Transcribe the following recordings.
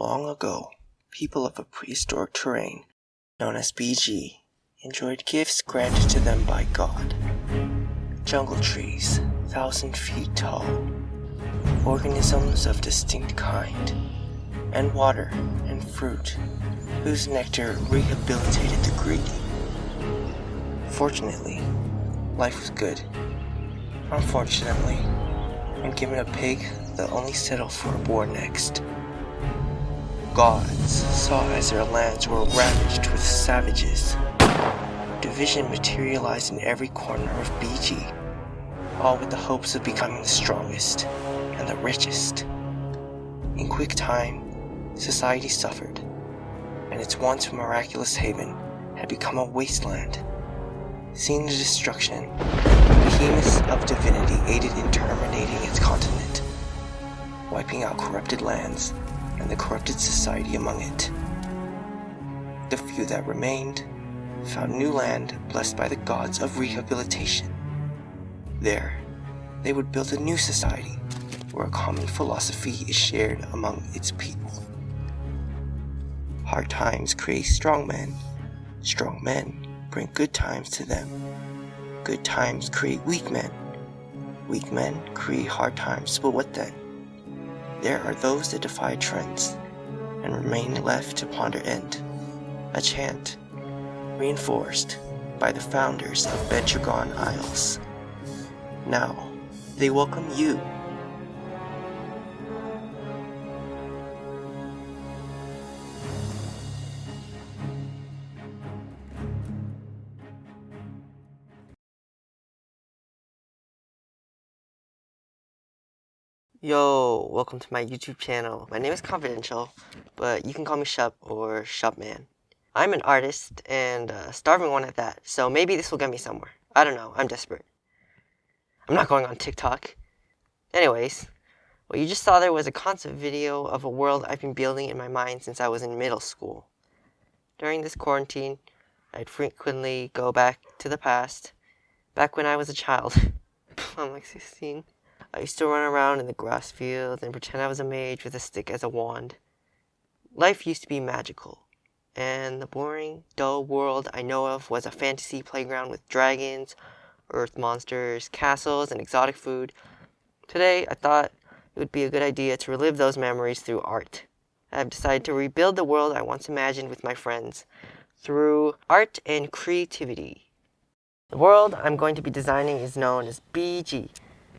Long ago, people of a prehistoric terrain, known as BG, enjoyed gifts granted to them by God. Jungle trees, 1,000 feet tall, organisms of distinct kind, and water and fruit whose nectar rehabilitated the greedy. Fortunately, life was good. Unfortunately, when given a pig, they'll only settle for a boar next. Gods saw as their lands were ravaged with savages. Division materialized in every corner of BG, all with the hopes of becoming the strongest and the richest. In quick time, society suffered, and its once miraculous haven had become a wasteland. Seeing the destruction, behemoths of divinity aided in terminating its continent, wiping out corrupted lands and the corrupted society among it. The few that remained found new land blessed by the gods of rehabilitation. There, they would build a new society where a common philosophy is shared among its people. Hard times create strong men. Strong men bring good times to them. Good times create weak men. Weak men create hard times, but what then? There are those that defy trends and remain left to ponder end. A chant reinforced by the founders of Bentregon Isles. Now, they welcome you. Yo, welcome to my YouTube channel. My name is Confidential, but you can call me Shop or Shopman. I'm an artist, and a starving one at that, so maybe this will get me somewhere. I don't know, I'm desperate. I'm not going on TikTok. Anyways, what you just saw there was a concept video of a world I've been building in my mind since I was in middle school. During this quarantine, I'd frequently go back to the past, back when I was a child. I'm like 16. I used to run around in the grass field and pretend I was a mage with a stick as a wand. Life used to be magical, and the boring, dull world I know of was a fantasy playground with dragons, earth monsters, castles, and exotic food. Today, I thought it would be a good idea to relive those memories through art. I've decided to rebuild the world I once imagined with my friends through art and creativity. The world I'm going to be designing is known as BG.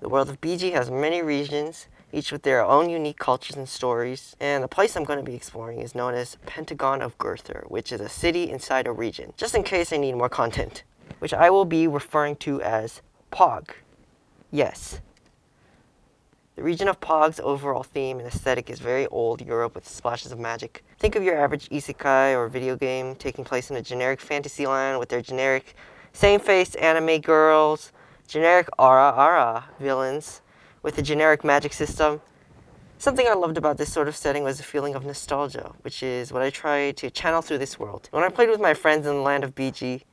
The world of BG has many regions, each with their own unique cultures and stories, and the place I'm going to be exploring is known as Pentagon of Gurther, which is a city inside a region, just in case I need more content, which I will be referring to as Pog. Yes. The region of Pog's overall theme and aesthetic is very old Europe with splashes of magic. Think of your average isekai or video game taking place in a generic fantasy land with their generic same-faced anime girls, generic ara villains with a generic magic system. Something I loved about this sort of setting was the feeling of nostalgia, which is what I try to channel through this world. When I played with my friends in the land of BG,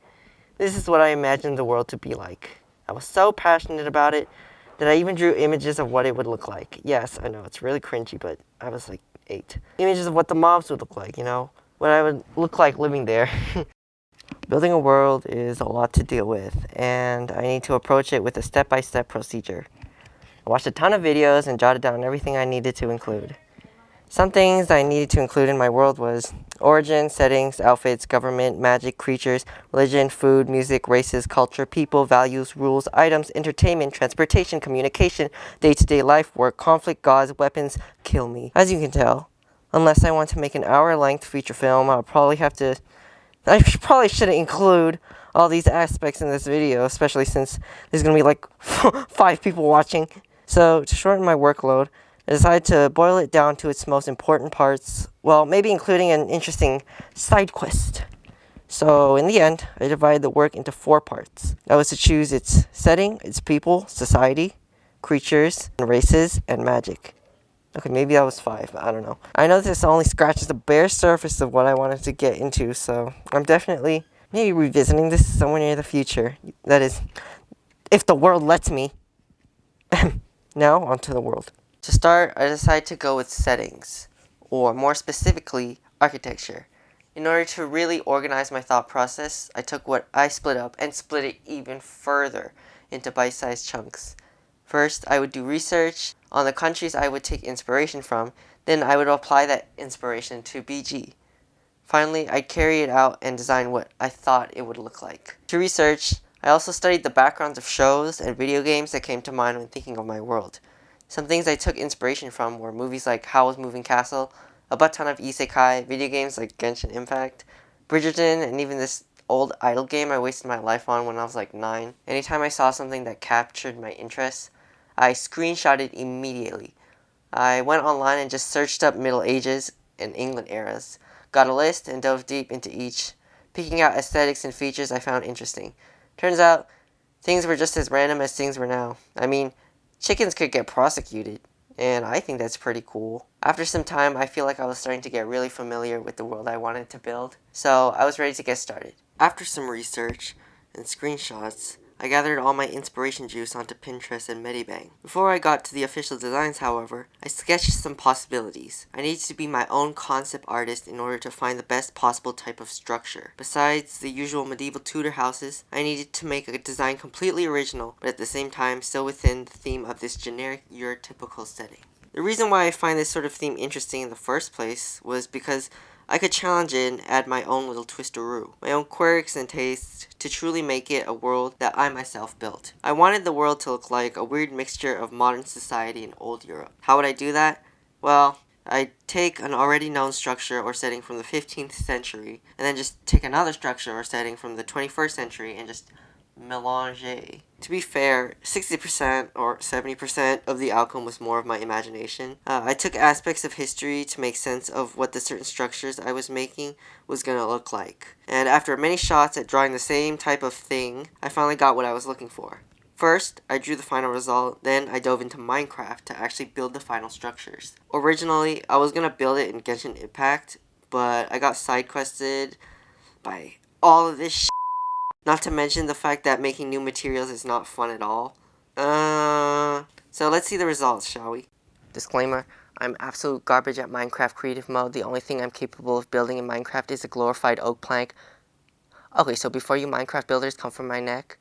this is what I imagined the world to be like. I was so passionate about it that I even drew images of what it would look like. Yes, I know, it's really cringy, but I was like 8. Images of what the mobs would look like, what I would look like living there. Building a world is a lot to deal with, and I need to approach it with a step-by-step procedure. I watched a ton of videos and jotted down everything I needed to include. Some things I needed to include in my world was origin, settings, outfits, government, magic, creatures, religion, food, music, races, culture, people, values, rules, items, entertainment, transportation, communication, day-to-day life, work, conflict, gods, weapons, kill me. As you can tell, unless I want to make an hour-length feature film, I probably shouldn't include all these aspects in this video, especially since there's going to be like 5 people watching. So to shorten my workload, I decided to boil it down to its most important parts, well, maybe including an interesting side quest. So in the end, I divided the work into 4 parts. I was to choose its setting, its people, society, creatures, and races, and magic. Okay, maybe that was 5. I don't know. I know this only scratches the bare surface of what I wanted to get into, so I'm definitely maybe revisiting this somewhere near the future. That is, if the world lets me. Now, onto the world. To start, I decided to go with settings. or more specifically, architecture. In order to really organize my thought process, I took what I split up and split it even further into bite-sized chunks. First, I would do research on the countries I would take inspiration from, then I would apply that inspiration to BG. Finally, I'd carry it out and design what I thought it would look like. To research, I also studied the backgrounds of shows and video games that came to mind when thinking of my world. Some things I took inspiration from were movies like Howl's Moving Castle, a butt ton of isekai, video games like Genshin Impact, Bridgerton, and even this old idle game I wasted my life on when I was like 9. Anytime I saw something that captured my interest, I screenshot it immediately. I went online and just searched up Middle Ages and England eras, got a list and dove deep into each, picking out aesthetics and features I found interesting. Turns out, things were just as random as things were now. I mean, chickens could get prosecuted, and I think that's pretty cool. After some time, I feel like I was starting to get really familiar with the world I wanted to build, so I was ready to get started. After some research and screenshots, I gathered all my inspiration juice onto Pinterest and Medibang. Before I got to the official designs, however, I sketched some possibilities. I needed to be my own concept artist in order to find the best possible type of structure. Besides the usual medieval Tudor houses, I needed to make a design completely original, but at the same time still within the theme of this generic Eurotypical setting. The reason why I find this sort of theme interesting in the first place was because I could challenge it and add my own little twisteroo, my own quirks and tastes to truly make it a world that I myself built. I wanted the world to look like a weird mixture of modern society and old Europe. How would I do that? Well, I'd take an already known structure or setting from the 15th century, and then just take another structure or setting from the 21st century and just mélanger. To be fair, 60% or 70% of the outcome was more of my imagination. I took aspects of history to make sense of what the certain structures I was making was gonna look like. And after many shots at drawing the same type of thing, I finally got what I was looking for. First, I drew the final result, then I dove into Minecraft to actually build the final structures. Originally, I was gonna build it in Genshin Impact, but I got side quested by all of this shit. Not to mention the fact that making new materials is not fun at all. So let's see the results, shall we? Disclaimer, I'm absolute garbage at Minecraft creative mode. The only thing I'm capable of building in Minecraft is a glorified oak plank. Okay, so before you Minecraft builders come from my neck.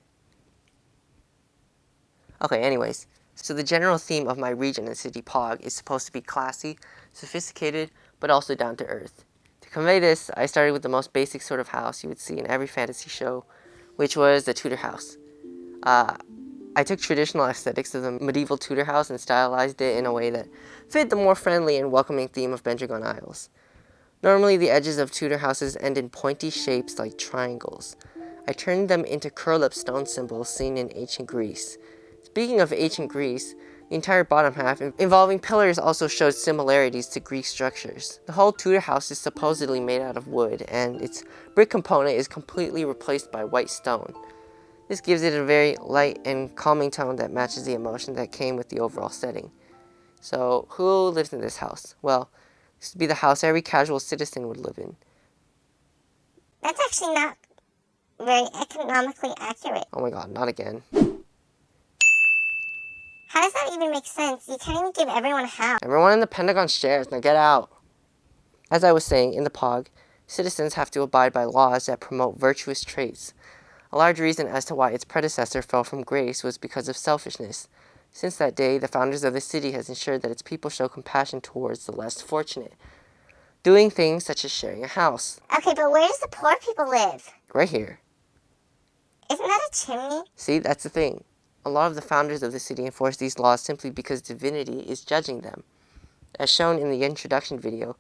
Okay, anyways. So the general theme of my region and city Pog is supposed to be classy, sophisticated, but also down to earth. To convey this, I started with the most basic sort of house you would see in every fantasy show, which was the Tudor house. I took traditional aesthetics of the medieval Tudor house and stylized it in a way that fit the more friendly and welcoming theme of Bentregon Isles. Normally, the edges of Tudor houses end in pointy shapes like triangles. I turned them into curl-up stone symbols seen in ancient Greece. Speaking of ancient Greece, the entire bottom half, involving pillars, also showed similarities to Greek structures. The whole Tudor house is supposedly made out of wood, and its brick component is completely replaced by white stone. This gives it a very light and calming tone that matches the emotion that came with the overall setting. So, who lives in this house? Well, this would be the house every casual citizen would live in. That's actually not very economically accurate. Oh my god, not again. How does that even make sense? You can't even give everyone a house. Everyone in the Pentagon shares, now get out. As I was saying, in the POG, citizens have to abide by laws that promote virtuous traits. A large reason as to why its predecessor fell from grace was because of selfishness. Since that day, the founders of the city has ensured that its people show compassion towards the less fortunate, doing things such as sharing a house. Okay, but where does the poor people live? Right here. Isn't that a chimney? See, that's the thing. A lot of the founders of the city enforce these laws simply because divinity is judging them. As shown in the introduction video,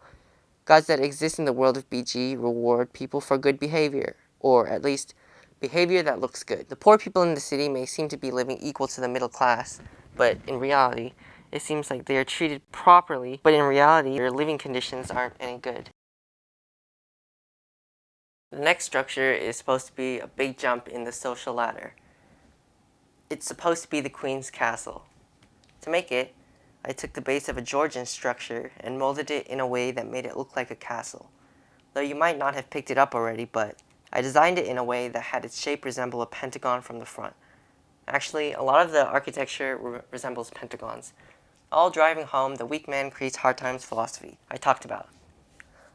gods that exist in the world of BG reward people for good behavior, or at least behavior that looks good. The poor people in the city may seem to be living equal to the middle class, but in reality, it seems like they are treated properly, but in reality, their living conditions aren't any good. The next structure is supposed to be a big jump in the social ladder. It's supposed to be the Queen's Castle. To make it, I took the base of a Georgian structure and molded it in a way that made it look like a castle. Though you might not have picked it up already, but I designed it in a way that had its shape resemble a pentagon from the front. Actually, a lot of the architecture resembles pentagons. all driving home the weak man creates hard times philosophy I talked about.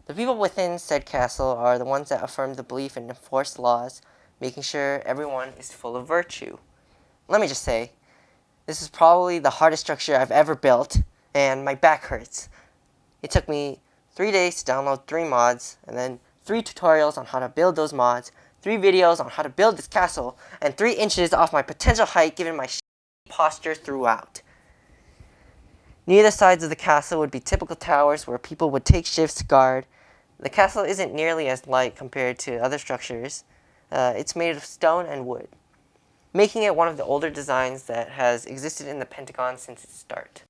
The people within said castle are the ones that affirm the belief and enforce laws, making sure everyone is full of virtue. Let me just say, this is probably the hardest structure I've ever built, and my back hurts. It took me 3 days to download 3 mods, and then 3 tutorials on how to build those mods, 3 videos on how to build this castle, and 3 inches off my potential height given my posture throughout. Near the sides of the castle would be typical towers where people would take shifts to guard. The castle isn't nearly as light compared to other structures. It's made of stone and wood, making it one of the older designs that has existed in the Pentagon since its start.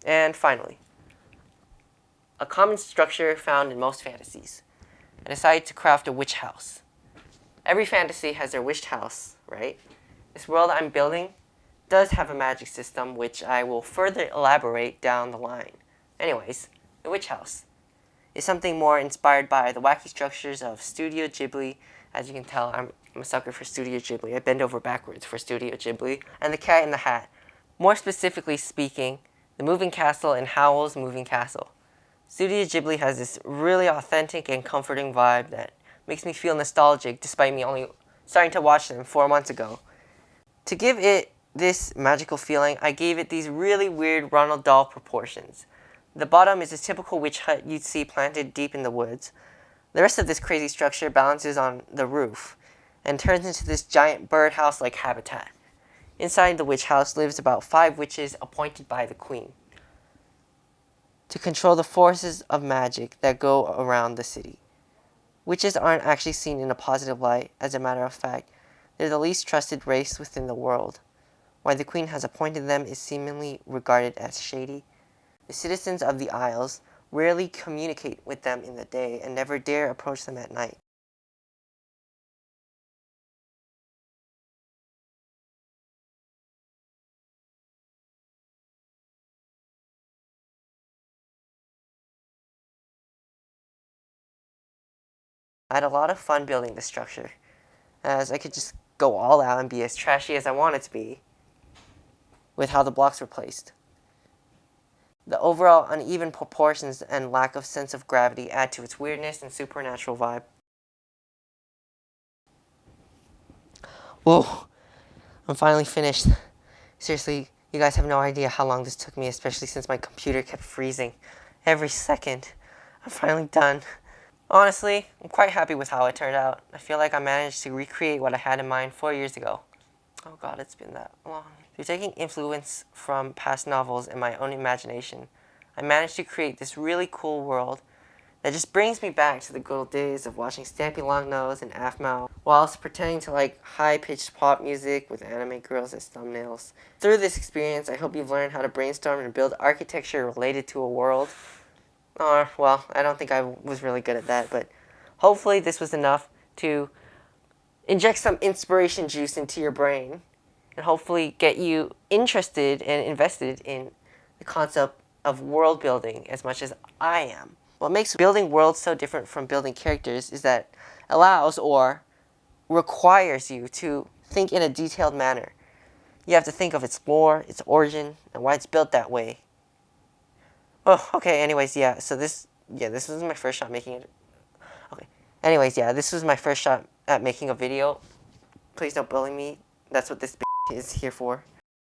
And finally, a common structure found in most fantasies. I decided to craft a witch house. Every fantasy has their witch house, right? This world I'm building does have a magic system, which I will further elaborate down the line. Anyways, the witch house is something more inspired by the wacky structures of Studio Ghibli. As you can tell, I'm a sucker for Studio Ghibli. I bend over backwards for Studio Ghibli. And The Cat in the Hat. More specifically speaking, The Moving Castle and Howl's Moving Castle. Studio Ghibli has this really authentic and comforting vibe that makes me feel nostalgic despite me only starting to watch them 4 months ago. To give it this magical feeling, I gave it these really weird Ronald Dahl proportions. The bottom is a typical witch hut you'd see planted deep in the woods. The rest of this crazy structure balances on the roof and turns into this giant birdhouse-like habitat. Inside the witch house lives about 5 witches appointed by the queen to control the forces of magic that go around the city. Witches aren't actually seen in a positive light. As a matter of fact, they're the least trusted race within the world. Why the queen has appointed them is seemingly regarded as shady. The citizens of the Isles rarely communicate with them in the day and never dare approach them at night. I had a lot of fun building this structure, as I could just go all out and be as trashy as I wanted to be with how the blocks were placed. The overall uneven proportions and lack of sense of gravity add to its weirdness and supernatural vibe. Whoa, I'm finally finished. Seriously, you guys have no idea how long this took me, especially since my computer kept freezing every second. I'm finally done. Honestly, I'm quite happy with how it turned out. I feel like I managed to recreate what I had in mind 4 years ago. Oh god, it's been that long. Through taking influence from past novels and my own imagination, I managed to create this really cool world that just brings me back to the good old days of watching Stampy Longnose and Aphmau whilst pretending to like high-pitched pop music with anime girls as thumbnails. Through this experience, I hope you've learned how to brainstorm and build architecture related to a world. Well, I don't think I was really good at that, but hopefully this was enough to inject some inspiration juice into your brain and hopefully get you interested and invested in the concept of world building as much as I am. What makes building worlds so different from building characters is that it allows or requires you to think in a detailed manner. You have to think of its lore, its origin, and why it's built that way. Oh, okay. Anyways, yeah. So this was my first shot making it. Okay. Anyways, yeah, this was my first shot at making a video. Please don't bully me. That's what this is here for.